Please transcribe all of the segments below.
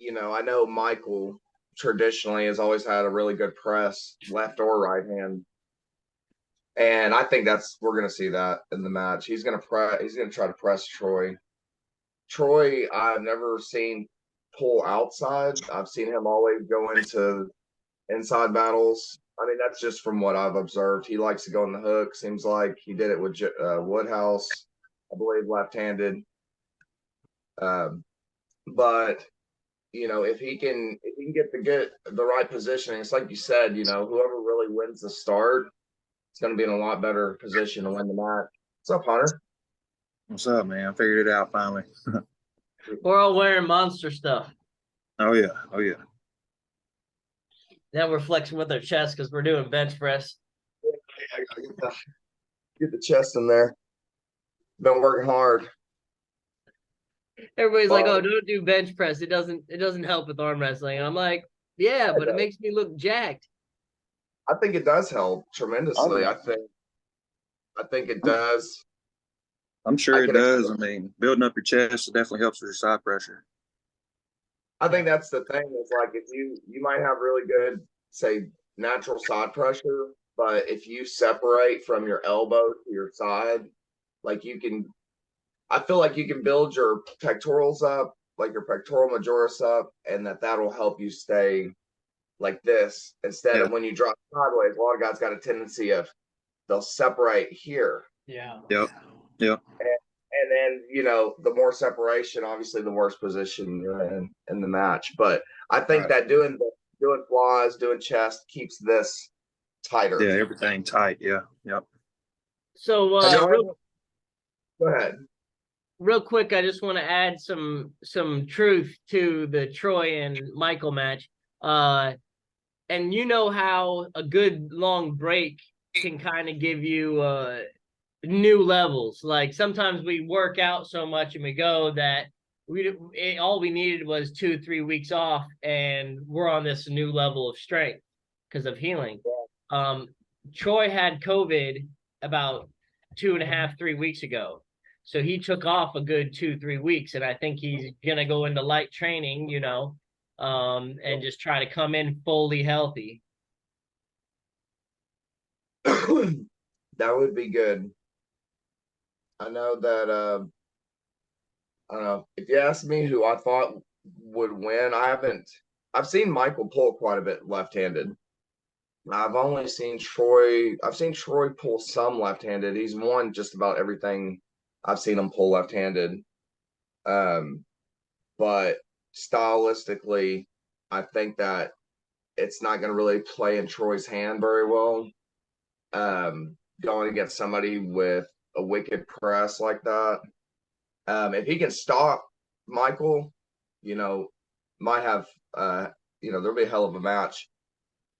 I know Michael traditionally has always had a really good press, left or right hand. And I think we're going to see that in the match. He's going to try to press Troy. Troy, I've never seen pull outside. I've seen him always go into inside battles. I mean, that's just from what I've observed. He likes to go in the hook. Seems like he did it with Woodhouse, I believe, left-handed. But if he can get the right positioning, it's like you said. Whoever really wins the start, it's going to be in a lot better position to win the match. What's up, Hunter? What's up, man? I figured it out finally. We're all wearing monster stuff. Oh yeah. Now we're flexing with our chest because we're doing bench press. Yeah, I gotta get the chest in there. Been working hard. Everybody's like, "Oh, don't do bench press. It doesn't help with arm wrestling." And I'm like, "Yeah, but it makes me look jacked." I think it does help tremendously. I think it does. I'm sure it does. I mean, building up your chest, it definitely helps with your side pressure. I think that's the thing is like if you might have really good, say, natural side pressure, but if you separate from your elbow to your side, like I feel like you can build your pectorals up, like your pectoral majoris up, and that'll help you stay like this instead of when you drop sideways. A lot of guys got a tendency of they'll separate here. Yeah. Yep. And then the more separation, obviously, the worse position you're in the match. But I think that doing flies, doing chest keeps this tighter. Yeah, everything tight. Yeah. Yep. So go ahead. Real quick, I just want to add some truth to the Troy and Michael match. And you know how a good long break can kind of give you new levels. Like sometimes we work out so much and we go that all we needed was 2-3 weeks off, and we're on this new level of strength because of healing. Troy had COVID about 2.5-3 weeks ago, so he took off a good 2-3 weeks, and I think he's gonna go into light training, and just try to come in fully healthy. That would be good. I know that I don't know. If you ask me who I thought would win, I've seen Michael pull quite a bit left-handed. I've seen Troy pull some left-handed. He's won just about everything I've seen him pull left-handed. But stylistically, I think that it's not going to really play in Troy's hand very well. Going against somebody with a wicked press like that. If he can stop Michael, might have, there'll be a hell of a match.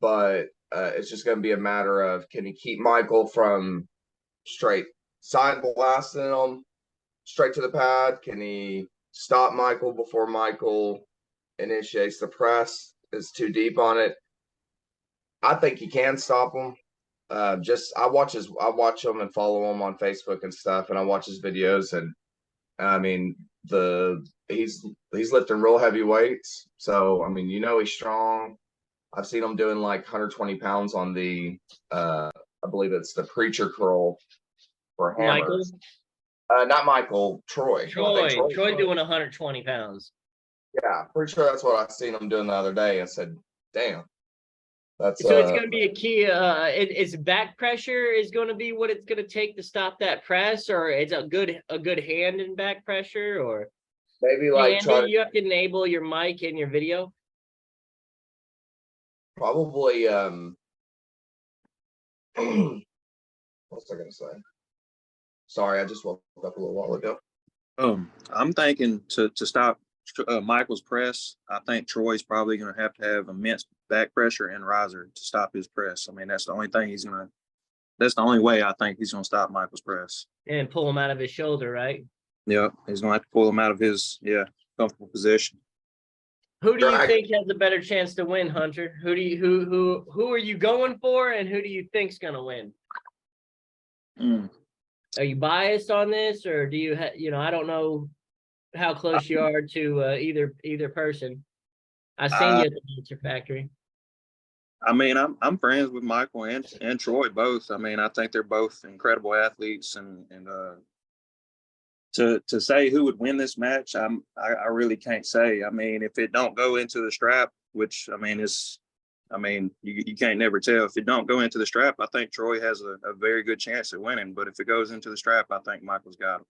But it's just going to be a matter of can he keep Michael from straight side blasting him straight to the pad? Can he stop Michael before Michael initiates the press, is too deep on it? I think he can stop him. I watch him and follow him on Facebook and stuff, and I watch his videos, and I mean he's lifting real heavy weights, so I mean he's strong. I've seen him doing like 120 pounds on the I believe it's the preacher curl for hammers. Not Michael, Troy. Troy doing 120 pounds. Yeah, pretty sure that's what I seen him doing the other day and said, damn. So it's going to be a key. It's back pressure is going to be what it's going to take to stop that press, or it's a good hand in back pressure, or maybe like Andy, you have to enable your mic and your video. Probably. What's I going to say? Sorry, I just woke up a little while ago. I'm thinking to stop Michael's press. I think Troy's probably going to have immense back pressure and riser to stop his press. I mean, that's the only way I think he's going to stop Michael's press. And pull him out of his shoulder, right? Yep, he's going to have to pull him out of his comfortable position. Who do you think has a better chance to win, Hunter? Who are you going for, and who do you think's going to win? Are you biased on this, or do you I don't know how close you are to either person. I seen you at the Monster Factory. I mean, I'm friends with Michael and Troy both. I mean, I think they're both incredible athletes, and to say who would win this match, I really can't say. I mean, if it don't go into the strap, which I mean you can't never tell. If it don't go into the strap, I think Troy has a very good chance at winning. But if it goes into the strap, I think Michael's got him.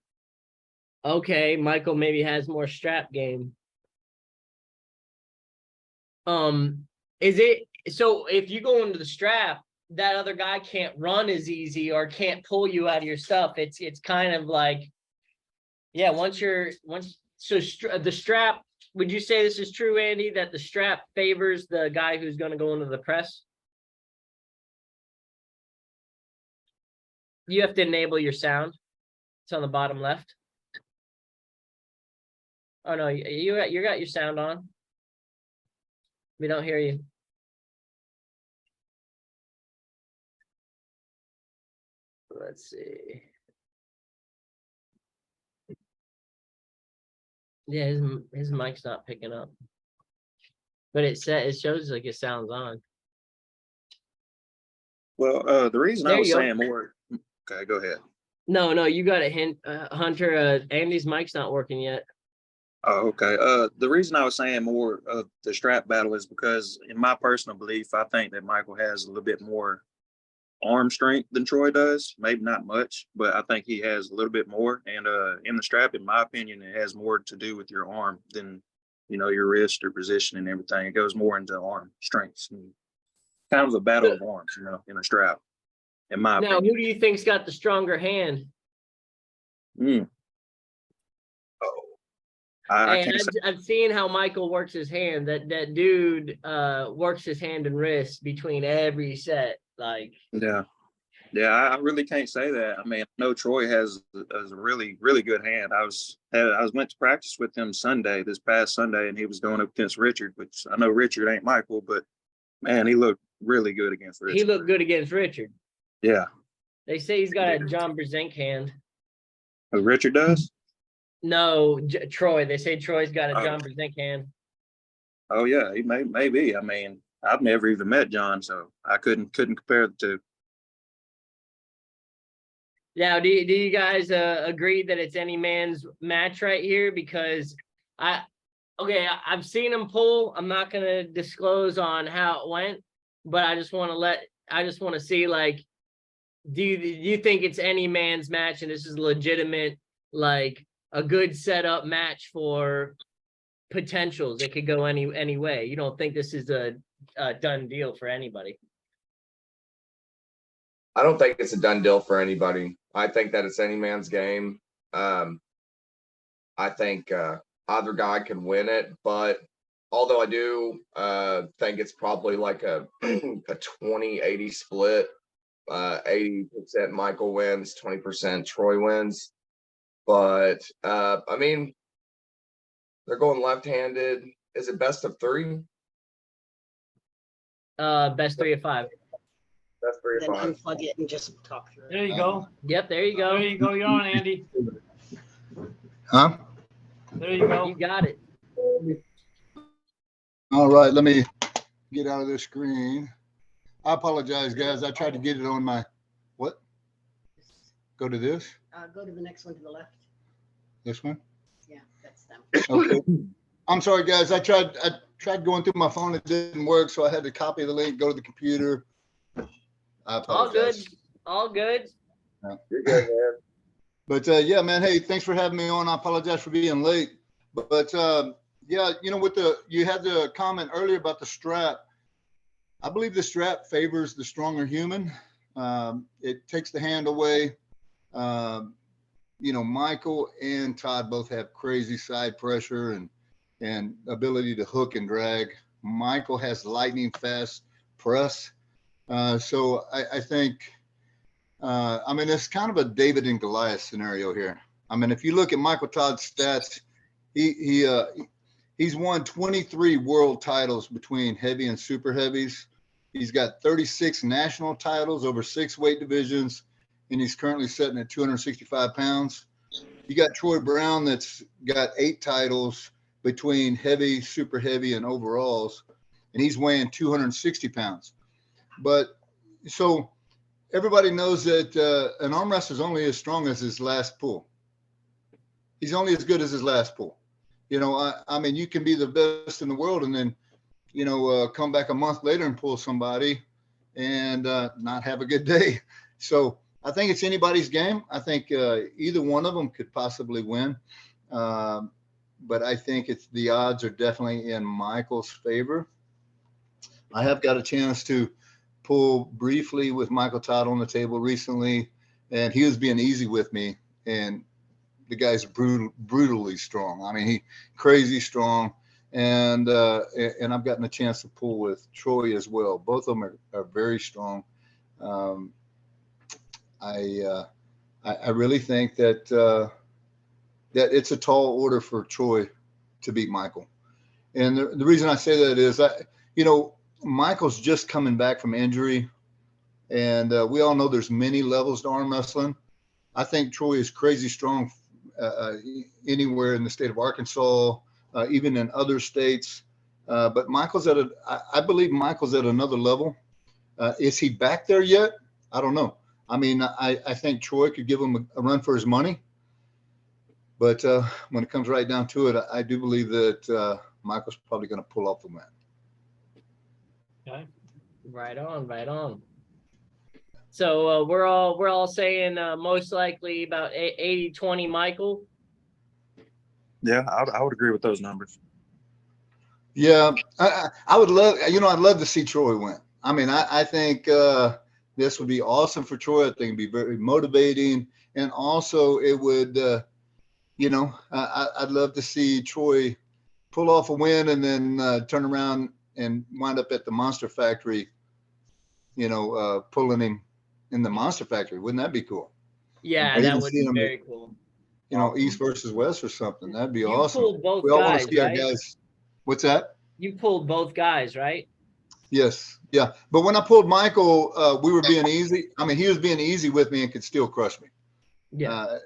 Okay, Michael maybe has more strap game. Is it so if you go into the strap, that other guy can't run as easy or can't pull you out of your stuff? It's kind of like, yeah, the strap, would you say this is true, Andy, that the strap favors the guy who's going to go into the press? You have to enable your sound. It's on the bottom left. Oh no, you got your sound on. We don't hear you. Let's see. Yeah, his mic's not picking up, but it shows like it sounds on. Well, the reason There I was you go. saying more. Okay, go ahead. No, you got a hint, Hunter. Andy's mic's not working yet. Oh, okay. The reason I was saying more of the strap battle is because, in my personal belief, I think that Michael has a little bit more arm strength than Troy does. Maybe not much, but I think he has a little bit more. And in the strap, in my opinion, it has more to do with your arm than, your wrist or position and everything. It goes more into arm strengths. Kind of a battle of arms, in a strap. In my opinion. Now, who do you think's got the stronger hand? I've seen how Michael works his hand. That dude works his hand and wrist between every set. Like, yeah, I really can't say that. I mean, I know Troy has a really, really good hand. I went to practice with him this past Sunday, and he was going up against Richard, which I know Richard ain't Michael, but man, he looked really good against Richard. He looked good against Richard. Yeah. They say he's got a John Brzenk hand. Oh, Richard does? No, Troy. They say Troy's got a John Brzenk hand. Oh yeah, he may be. I mean, I've never even met John, so I couldn't compare the two. Now, do you guys agree that it's any man's match right here? Because I've seen him pull. I'm not gonna disclose on how it went, but I just want to see, like, do you think it's any man's match and this is legitimate, like a good setup match for potentials? It could go any way. You don't think this is a done deal for anybody? I don't think it's a done deal for anybody. I think that it's any man's game. I think either guy can win it, but although I do think it's probably like a 20-80 split. 80% Michael wins, 20% Troy wins. But I mean, they're going left-handed. Is it best of 3? Best 3 of 5. Best 3 of 5. Then unplug it and just talk through it. There you go. Yep, there you go. There you go. You're on, Andy. Huh? There you go. You got it. All right, let me get out of this screen. I apologize, guys. I tried to get it on my, what? Go to this? Go to the next one to the left. This one? Yeah, that's them. Okay. I'm sorry, guys. I tried going through my phone. It didn't work, so I had to copy the link, go to the computer. I apologize. All good. Yeah. You're good, man. But yeah, man. Hey, thanks for having me on. I apologize for being late. But yeah, you had the comment earlier about the strap. I believe the strap favors the stronger human. It takes the hand away. Michael and Todd both have crazy side pressure and ability to hook and drag. Michael has lightning fast press. So I think, it's kind of a David and Goliath scenario here. I mean, if you look at Michael Todd's stats, he's won 23 world titles between heavy and super heavies. He's got 36 national titles over 6 weight divisions, and he's currently sitting at 265 pounds. You got Troy Brown that's got 8 titles, between heavy, super heavy, and overalls, and he's weighing 260 pounds. But so everybody knows that an arm wrestler is only as strong as his last pull. He's only as good as his last pull. I mean, you can be the best in the world and then, come back a month later and pull somebody and not have a good day. So I think it's anybody's game. I think either one of them could possibly win. But I think the odds are definitely in Michael's favor. I have got a chance to pull briefly with Michael Todd on the table recently, and he was being easy with me. And the guy's brutally strong. I mean, he crazy strong. And I've gotten a chance to pull with Troy as well. Both of them are very strong. I really think that it's a tall order for Troy to beat Michael. And the reason I say that is, Michael's just coming back from injury, and we all know there's many levels to arm wrestling. I think Troy is crazy strong anywhere in the state of Arkansas, even in other states. But I believe Michael's at another level. Is he back there yet? I don't know. I mean, I think Troy could give him a run for his money. But when it comes right down to it, I do believe that Michael's probably going to pull off the win. Okay. Right on. So we're all saying most likely about 80-20 Michael. Yeah, I would agree with those numbers. Yeah, I would love, I'd love to see Troy win. I mean, I think this would be awesome for Troy. I think it'd be very motivating. And also it would, I'd love to see Troy pull off a win and then turn around and wind up at the Monster Factory, pulling him in the Monster Factory. Wouldn't that be cool? Yeah, Or that even would see be him very cool. East versus West or something. That'd be You awesome. pulled both We all want guys, to see our right? guys. What's that? You pulled both guys, right? Yes. Yeah. But when I pulled Michael, we were being easy. I mean, he was being easy with me and could still crush me. Yeah.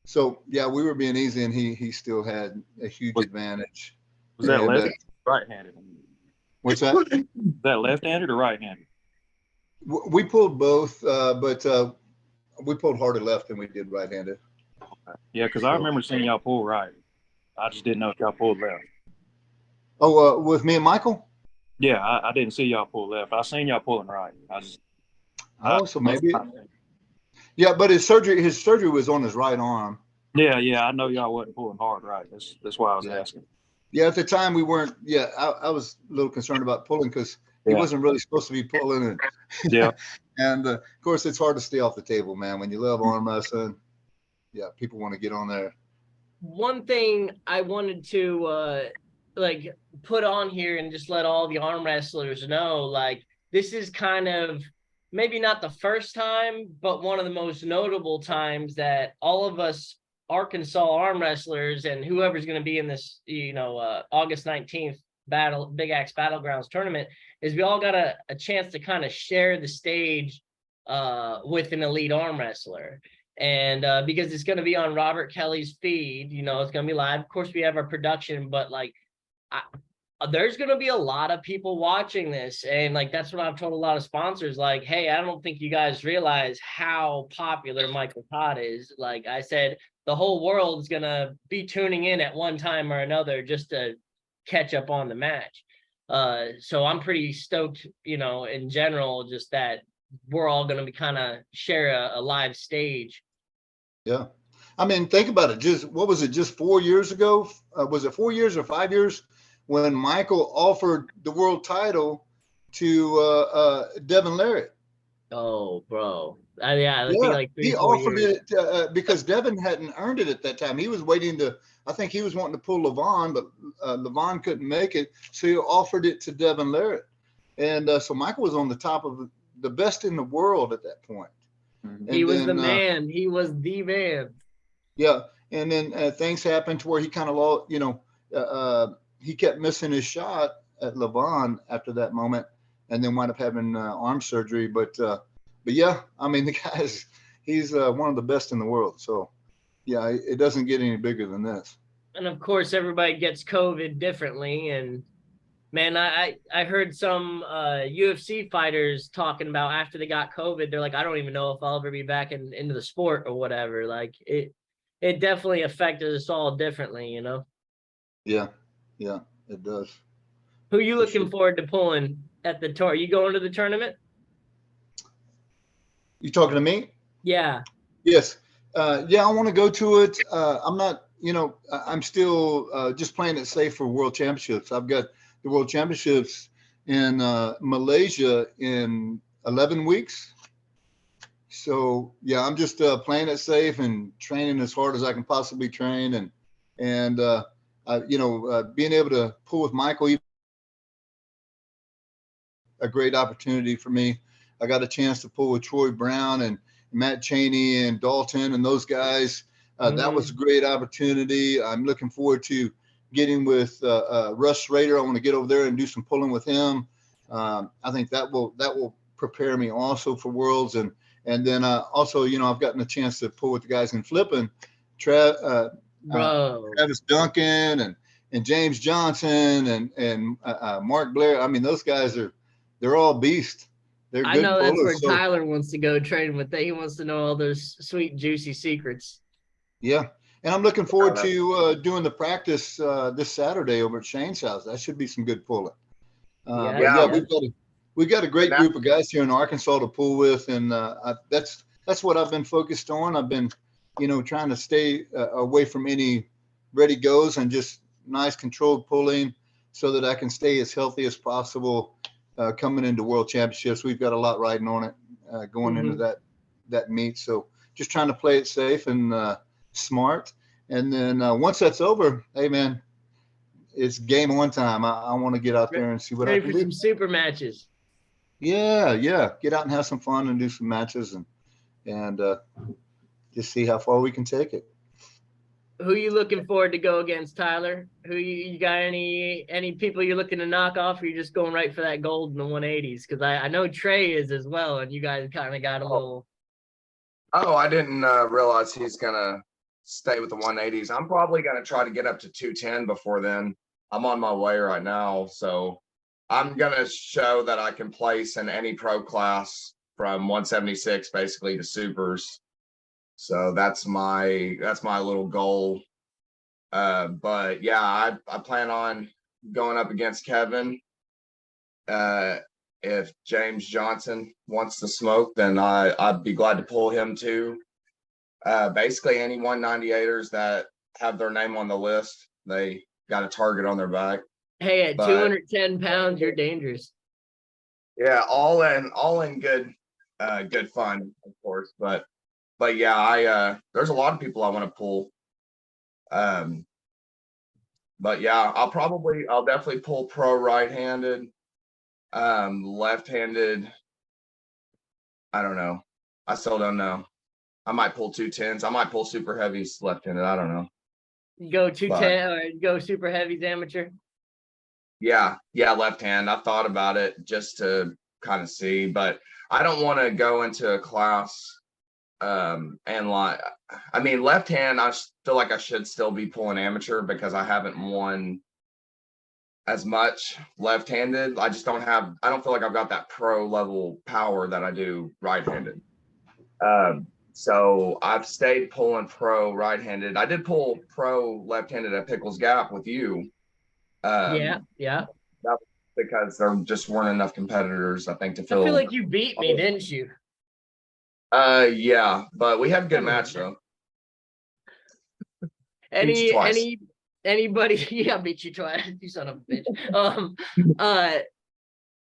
So yeah, we were being easy and he still had a huge advantage. Was that And, left right-handed? What's that? Is that left-handed or right-handed? We pulled both, but we pulled harder left than we did right-handed. Yeah, because I remember seeing y'all pull right. I just didn't know if y'all pulled left. Oh, with me and Michael? Yeah, I didn't see y'all pull left. I seen y'all pulling right. So maybe. Yeah, but his surgery was on his right arm. Yeah, I know y'all wasn't pulling hard right. That's why I was asking. Yeah, at the time we weren't. Yeah, I was a little concerned about pulling because he wasn't really supposed to be pulling. And, yeah. And of course, it's hard to stay off the table, man. When you love arm wrestling, yeah, people want to get on there. One thing I wanted to put on here and just let all the arm wrestlers know, this is kind of maybe not the first time, but one of the most notable times that all of us Arkansas arm wrestlers and whoever's going to be in this, August 19th Big Axe Battlegrounds tournament is we all got a chance to kind of share the stage with an elite arm wrestler. And because it's going to be on Robert Kelly's feed, it's going to be live. Of course, we have our production, but there's going to be a lot of people watching this. And that's what I've told a lot of sponsors, hey, I don't think you guys realize how popular Michael Todd is. Like I said, the whole world is going to be tuning in at one time or another just to catch up on the match. So I'm pretty stoked, in general, just that we're all going to be kind of share a live stage. Yeah. I mean, think about it. Just 4 years ago? Was it 4 years or 5 years when Michael offered the world title to Devin Larratt? Oh, bro. I think like 3 he 4 offered years. it because Devin hadn't earned it at that time. He was waiting I think he was wanting to pull Levon, but Levon couldn't make it. So he offered it to Devin Larratt. And so Michael was on the top of the best in the world at that point. He was the man. He was the man. Yeah. And then things happened to where he kind of lost, he kept missing his shot at Levon after that moment and then wound up having arm surgery. But yeah, I mean, the guy's, he's one of the best in the world. So yeah, it doesn't get any bigger than this. And of course, everybody gets COVID differently. And man, I heard some UFC fighters talking about after they got COVID, they're like, I don't even know if I'll ever be back into the sport or whatever. Like it definitely affected us all differently, you know. Yeah, it does. Who you For looking sure. forward to pulling at the tour? You going to the tournament? You talking to me? Yeah. Yes. Yeah, I want to go to it. I'm not, I'm still just playing it safe for World Championships. I've got the World Championships in Malaysia in 11 weeks. So yeah, I'm just playing it safe and training as hard as I can possibly train, and being able to pull with Michael, a great opportunity for me. I got a chance to pull with Troy Brown and Matt Chaney and Dalton and those guys. That was a great opportunity. I'm looking forward to getting with Russ Rader. I want to get over there and do some pulling with him. I think that will prepare me also for Worlds, and then also, I've gotten a chance to pull with the guys in flipping, Travis Duncan and James Johnson and Mark Blair. I mean, those guys they're all beasts. They're good I know that's where pullers. So, Tyler wants to go train with. He wants to know all those sweet, juicy secrets. yeah. And I'm looking forward to doing the practice this Saturday over at Shane's house. That should be some good pulling. But yeah, we've got a great group of guys here in Arkansas to pull with, and that's what I've been focused on. I've been, trying to stay away from any ready goes and just nice controlled pulling, so that I can stay as healthy as possible coming into World Championships. We've got a lot riding on it going into that meet. So just trying to play it safe and smart. And then once that's over, hey man, it's game on time. I want to get out there and see what I can do. Some super matches. Yeah. Get out and have some fun and do some matches and just see how far we can take it. Who you looking forward to go against, Tyler? Who you got any people you're looking to knock off, or you just going right for that gold in the 180s? Because I know Trey is as well, and you guys kind of got a little. Oh, I didn't realize he's gonna stay with the 180s. I'm probably gonna try to get up to 210 before then. I'm on my way right now, so I'm gonna show that I can place in any pro class from 176 basically to supers. So that's my little goal. But yeah, I plan on going up against Kevin. If James Johnson wants to smoke, then I'd be glad to pull him too. Basically any 198ers that have their name on the list, they got a target on their back. Hey, at 210 pounds, you're dangerous. Yeah, all in good fun, of course. But yeah, there's a lot of people I want to pull. But yeah, I'll definitely pull pro right-handed. Left-handed, I don't know. I still don't know. I might pull 210s. I might pull super heavies left-handed. I don't know. Go 210 or go super heavies amateur. Yeah, left hand. I thought about it just to kind of see, but I don't want to go into a class and like, I mean, left hand, I feel like I should still be pulling amateur because I haven't won as much left-handed. I don't feel like I've got that pro level power that I do right-handed. So I've stayed pulling pro right-handed. I did pull pro left-handed at Pickles Gap with you. Yeah. That was because there just weren't enough competitors, I think, to fill. I feel like you beat me, didn't you? Yeah, but we had a good match though. Anybody? Yeah, I beat you twice. You son of a bitch.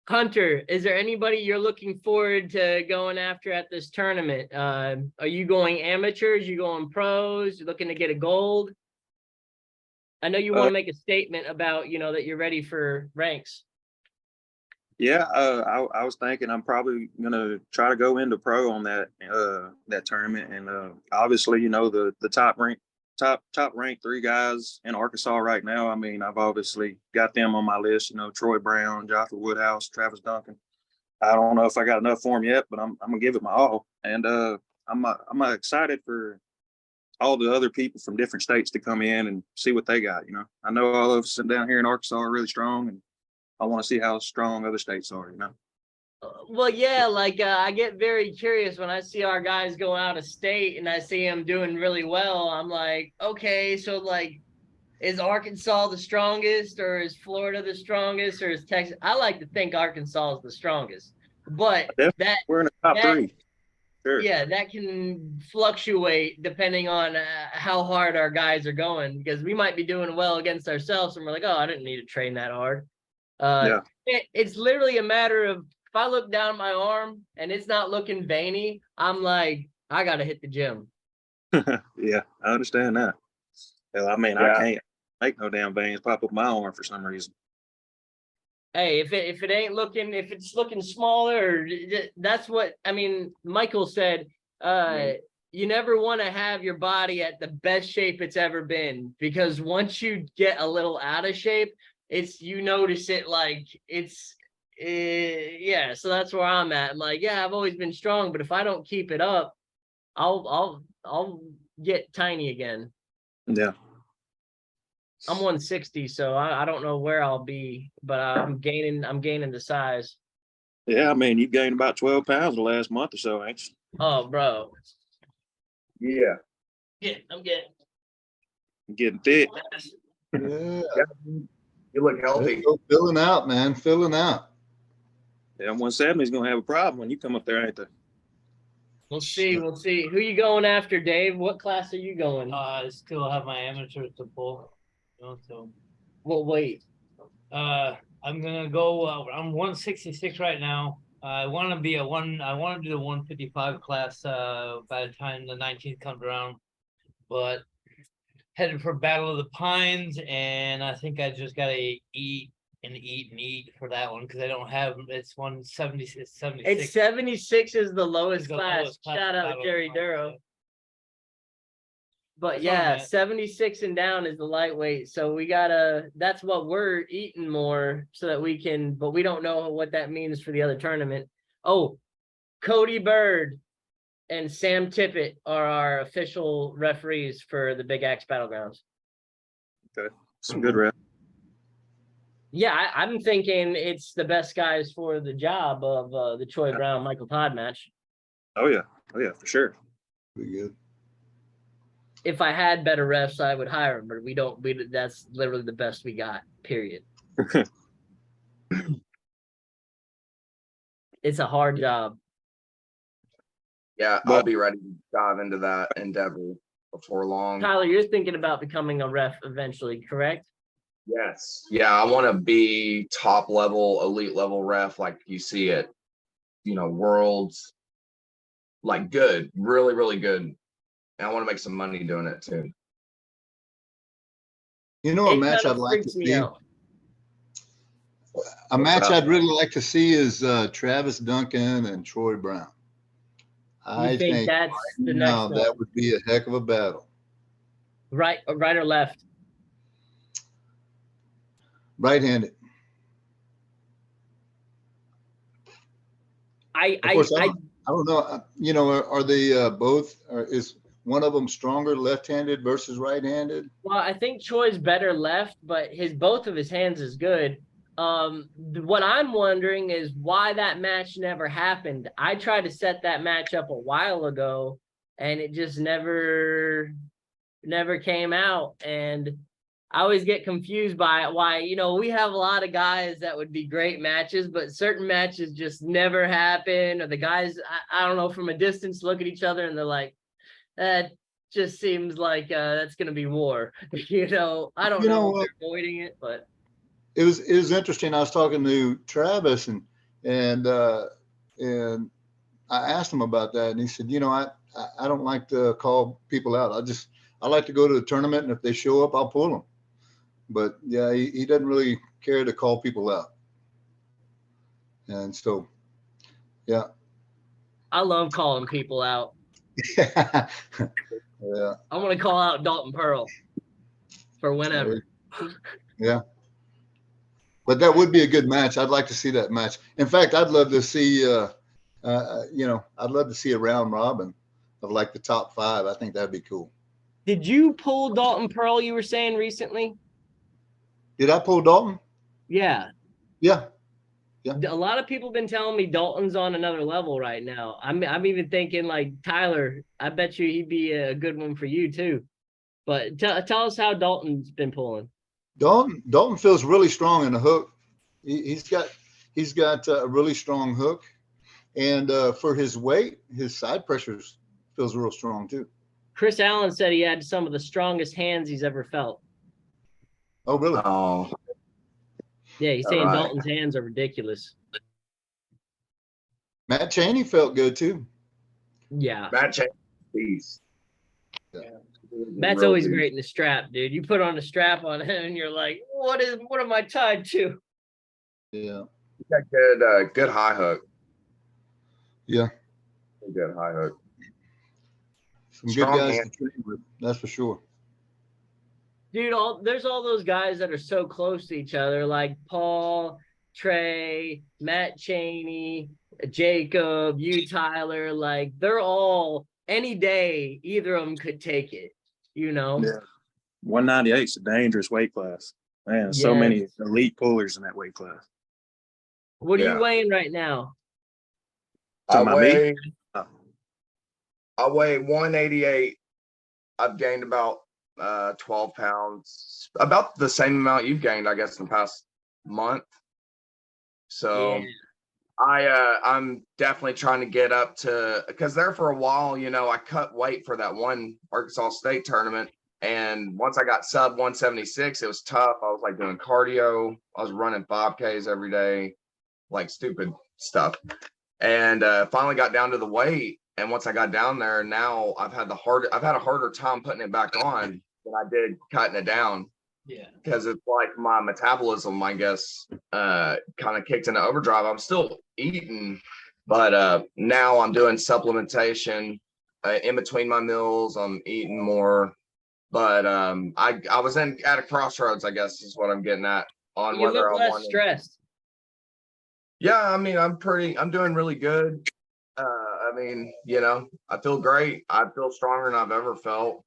Hunter, is there anybody you're looking forward to going after at this tournament? Are you going amateurs? You going pros? You're looking to get a gold? I know you want to make a statement about, that you're ready for ranks. Yeah, I was thinking I'm probably gonna try to go into pro on that tournament, and obviously, the top ranked 3 guys in Arkansas right now. I mean, I've obviously got them on my list. Troy Brown, Joffrey Woodhouse, Travis Duncan. I don't know if I got enough for them yet, but I'm gonna give it my all, and I'm excited for all the other people from different states to come in and see what they got. I know all of us down here in Arkansas are really strong, and I want to see how strong other states are. Well, yeah, like I get very curious when I see our guys go out of state and I see them doing really well. I'm like, okay, so like, is Arkansas the strongest, or is Florida the strongest, or is Texas? I like to think Arkansas is the strongest, but that We're in the top that 3. Sure. yeah, that can fluctuate depending on how hard our guys are going, because we might be doing well against ourselves and we're like, oh, I didn't need to train that hard. It's literally a matter of, if I look down at my arm and it's not looking veiny, I'm like, I got to hit the gym. Yeah, I understand that. Hell, I mean, I can't make no damn veins pop up my arm for some reason. Hey, if it ain't looking, if it's looking smaller, that's what I mean. Michael said, you never want to have your body at the best shape it's ever been, because once you get a little out of shape, you notice it, like yeah. So that's where I'm at. I'm like, yeah, I've always been strong, but if I don't keep it up, I'll get tiny again. Yeah. I'm 160, so I don't know where I'll be, but I'm gaining the size. Yeah, I mean, you've gained about 12 pounds the last month or so, ain't you? Oh, bro. Yeah. Yeah, I'm getting Getting thick. Yeah. You look healthy. Still filling out, man. Filling out. Yeah, 170 is gonna have a problem when you come up there, ain't they? We'll see. We'll see. Who you going after, Dave? What class are you going? I still have my amateurs to pull. So Well, wait. I'm gonna go. I'm 166 right now. I want to be I want to do the 155 class by the time the 19th comes around. But headed for Battle of the Pines, and I think I just gotta eat for that one, because I don't have. It's 170. It's 76. It's 76 is the lowest The class. lowest class Shout out Battle of Jerry the Pines, Duro. But That's where I'm yeah, at. 76 and down is the lightweight. So we gotta, that's what we're eating more so that we can, but we don't know what that means for the other tournament. Oh, Cody Bird and Sam Tippett are our official referees for the Big Axe Battlegrounds. Okay. Some good rep. Yeah, I'm thinking it's the best guys for the job of the Troy Brown Michael Todd match. Oh yeah, for sure. Pretty good. If I had better refs, I would hire them, but we don't. That's literally the best we got. Period. It's a hard job. Yeah, I'll be ready to dive into that endeavor before long. Tyler, you're thinking about becoming a ref eventually, correct? Yes. Yeah, I want to be top level, elite level ref, like you see it, worlds, like good, really, really good. And I want to make some money doing it too. A match I'd like to see. A match I'd really like to see is Travis Duncan and Troy Brown. I think that's the next one? That would be a heck of a battle. Right or left? Right-handed. I don't know. Are they both? Is one of them stronger left-handed versus right-handed? Well, I think Troy's better left, but both of his hands is good. What I'm wondering is why that match never happened. I tried to set that match up a while ago, and it just never came out. And I always get confused by why, we have a lot of guys that would be great matches, but certain matches just never happen. Or the guys, I don't know, from a distance look at each other and they're like, that just seems like that's going to be war. I don't know if they're avoiding it, but. It was interesting. I was talking to Travis and I asked him about that, and he said, I don't like to call people out. I like to go to the tournament, and if they show up, I'll pull them. But yeah, he doesn't really care to call people out. And so, yeah. I love calling people out. Yeah. I want to call out Dalton Pearl for whenever. Yeah. But that would be a good match. I'd like to see that match. In fact, I'd love to see, I'd love to see a round robin of like the top 5. I think that'd be cool. Did you pull Dalton Pearl? You were saying recently. Did I pull Dalton? Yeah. Yeah. A lot of people been telling me Dalton's on another level right now. I'm even thinking like Tyler. I bet you he'd be a good one for you too. But tell us how Dalton's been pulling. Dalton feels really strong in the hook. He's got a really strong hook, and for his weight, his side pressures feels real strong too. Chris Allen said he had some of the strongest hands he's ever felt. Oh, really? Oh, Yeah, he's saying right. Dalton's hands are ridiculous. Matt Chaney felt good too. Yeah. Matt Chase, beast. Yeah. Matt's Real always beast. great in the strap, dude. You put on a strap on him and you're like, what am I tied to? Yeah. He's got good high hook. Yeah. Good high hook. Some Strong good guys hand. to train with, that's for sure. Dude, there's all those guys that are so close to each other, like Paul, Trey, Matt Chaney, Jacob, you, Tyler. Like they're all any day, either of them could take it, you know? Yeah. 198 is a dangerous weight class. Man, so Yes. many elite pullers in that weight class. What are Yeah. you weighing right now? Talking about me? I weigh 188. I've gained about 12 pounds, about the same amount you've gained, I guess, in the past month. So Yeah. I'm definitely trying to get up to, because there for a while, you know, I cut weight for that one Arkansas State tournament. And once I got sub 176, it was tough. I was like doing cardio. I was running 5Ks every day, like stupid stuff. And finally got down to the weight. And once I got down there, now I've had a harder time putting it back on than I did cutting it down. Yeah. Because it's like my metabolism, I guess, kind of kicked into overdrive. I'm still eating, but now I'm doing supplementation in between my meals. I'm eating more, but I was at a crossroads, I guess, is what I'm getting at on You whether look I less want to. stressed. Yeah, I mean, I'm doing really good. I mean, you know, I feel great. I feel stronger than I've ever felt.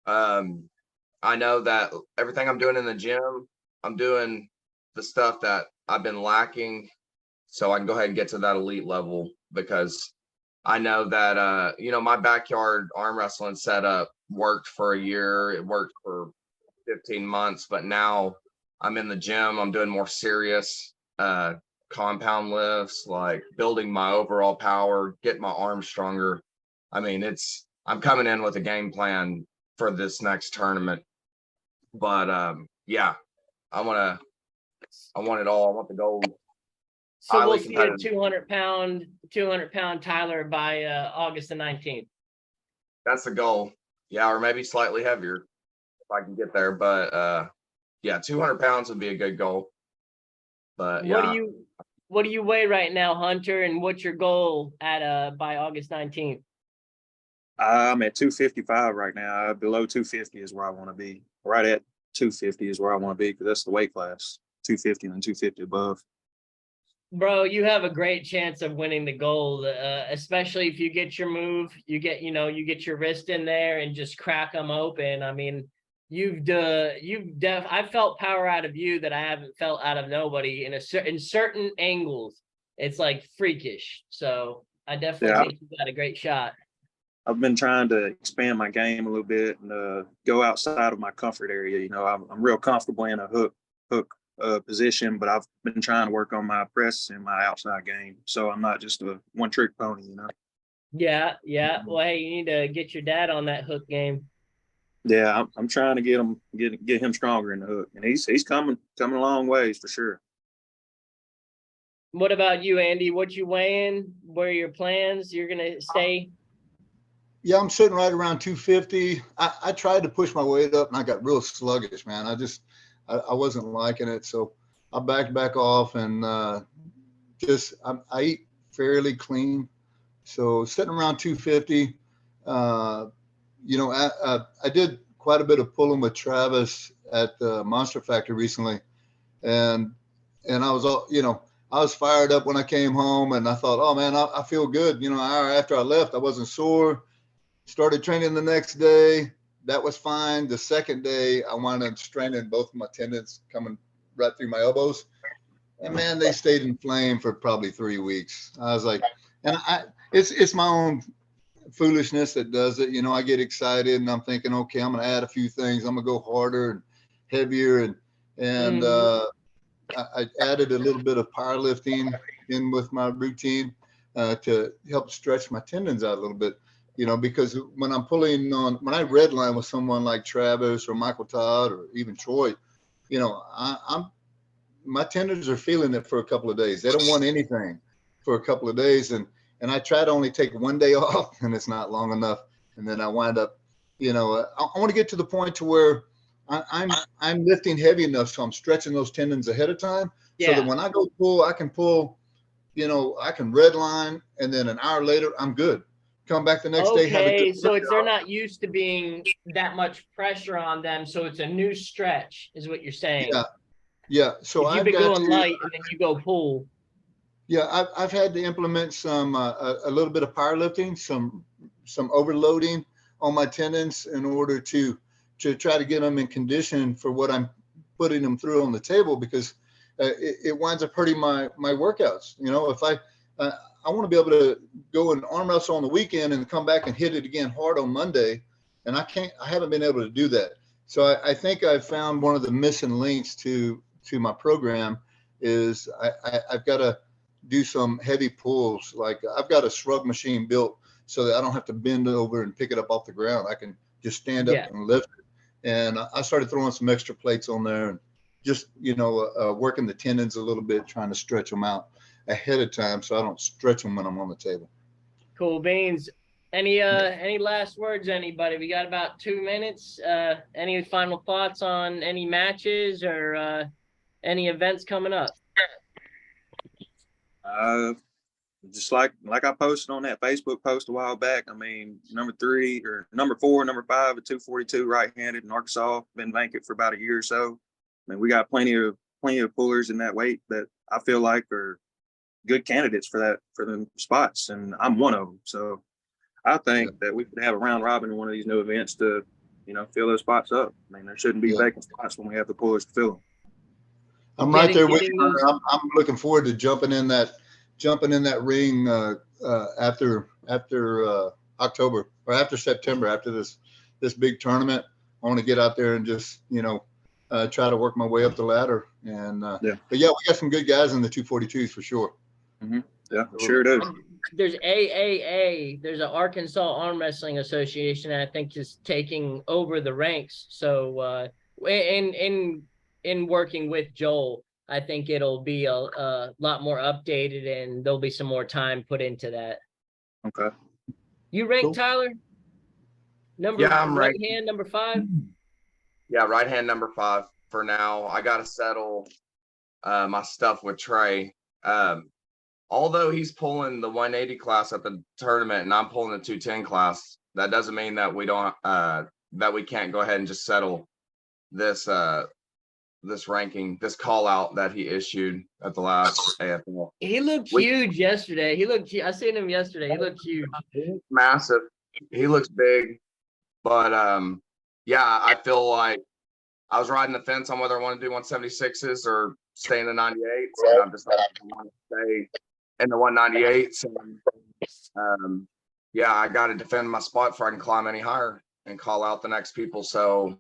I know that everything I'm doing in the gym, I'm doing the stuff that I've been lacking, so I can go ahead and get to that elite level, because I know that you know, my backyard arm wrestling setup worked for a year. It worked for 15 months, but now I'm in the gym. I'm doing more serious compound lifts, like building my overall power, getting my arms stronger. I mean, I'm coming in with a game plan for this next tournament. But yeah, I want it all. I want the gold. So Highly we'll see a competitive. 200-pound Tyler by August the 19th. That's the goal. Yeah, or maybe slightly heavier if I can get there. But yeah, 200 pounds would be a good goal. But yeah, What do you weigh right now, Hunter? And what's your goal at by August 19th? I'm at 255 right now. Below 250 is where I want to be. Right at 250 is where I want to be, because that's the weight class. 250 and 250 above. Bro, you have a great chance of winning the gold, especially if you get your move. You get your wrist in there and just crack them open. I mean, I felt power out of you that I haven't felt out of nobody in certain angles. It's like freakish. So I definitely think you got a great shot. I've been trying to expand my game a little bit and go outside of my comfort area. You know, I'm real comfortable in a hook position, but I've been trying to work on my press and my outside game, so I'm not just a one-trick pony. You know. Yeah. Well, hey, you need to get your dad on that hook game. Yeah, I'm trying to get him stronger in the hook, and he's coming a long ways for sure. What about you, Andy? What you weighing? What are your plans? You're gonna stay? Yeah, I'm sitting right around 250. I tried to push my weight up and I got real sluggish, man. I wasn't liking it. So I backed back off and I eat fairly clean. So sitting around 250, you know, I did quite a bit of pulling with Travis at the Monster Factory recently. And I was all, you know, I was fired up when I came home and I thought, oh man, I feel good. You know, an hour after I left, I wasn't sore. Started training the next day, that was fine. The second day, I wound up straining both of my tendons coming right through my elbows. And man, they stayed inflamed for probably 3 weeks. I was like, and it's my own foolishness that does it. You know, I get excited and I'm thinking, okay, I'm going to add a few things. I'm going to go harder and heavier. And I added a little bit of powerlifting in with my routine to help stretch my tendons out a little bit, you know, because when I'm pulling on, when I redline with someone like Travis or Michael Todd or even Troy, you know, my tendons are feeling it for a couple of days. They don't want anything for a couple of days. And I try to only take one day off, and it's not long enough. And then I wind up, you know, I want to get to the point to where I'm lifting heavy enough, so I'm stretching those tendons ahead of time, so that when I go pull, I can pull, you know, I can redline, and then an hour later I'm good. Come back the next day. Have a good so they're not used to being that much pressure on them, so it's a new stretch, is what you're saying. Yeah. So if you've been going light and then you go pull. Yeah, I've had to implement some a little bit of powerlifting, some overloading on my tendons in order to try to get them in condition for what I'm putting them through on the table, because it winds up hurting my workouts. You know, if I want to be able to go and arm wrestle on the weekend and come back and hit it again hard on Monday, and I haven't been able to do that. So I think I've found one of the missing links to my program is I've got to do some heavy pulls. Like I've got a shrug machine built so that I don't have to bend over and pick it up off the ground. I can just stand up and lift it. And I started throwing some extra plates on there and just, you know, working the tendons a little bit, trying to stretch them out ahead of time so I don't stretch them when I'm on the table. Cool beans. Any last words, anybody? We got about 2 minutes. Any final thoughts on any matches or any events coming up? Just like I posted on that Facebook post a while back. I mean, number 4, number 5 at 242 right-handed in Arkansas, been vacant for about a year or so. I mean, we got plenty of pullers in that weight that I feel like are good candidates for them spots, and I'm one of them. So I think that we could have a round robin in one of these new events to, you know, fill those spots up. I mean, there shouldn't be vacant spots when we have the pullers to fill them. I'm right there with you. I'm looking forward to jumping in that ring after October or after September, after this big tournament. I want to get out there and just, you know, try to work my way up the ladder. And but yeah, we got some good guys in the 242s for sure. Mm-hmm. Yeah, sure do. There's AAA. There's an Arkansas Arm Wrestling Association, I think, is taking over the ranks. So in working with Joel, I think it'll be a lot more updated, and there'll be some more time put into that. Okay. You ranked, Tyler? I'm right hand, number 5? Yeah, right hand number 5 for now. I got to settle my stuff with Trey. Although he's pulling the 180 class at the tournament and I'm pulling the 210 class, that doesn't mean that we don't that we can't go ahead and just settle this ranking, this call out that he issued at the last AFL. He looked huge yesterday. I seen him yesterday. He looked huge. Massive. He looks big. But yeah, I feel like I was riding the fence on whether I want to do 176s or stay in the 98s. And I'm just like, I want to stay in the 198s. And yeah, I got to defend my spot before I can climb any higher and call out the next people. So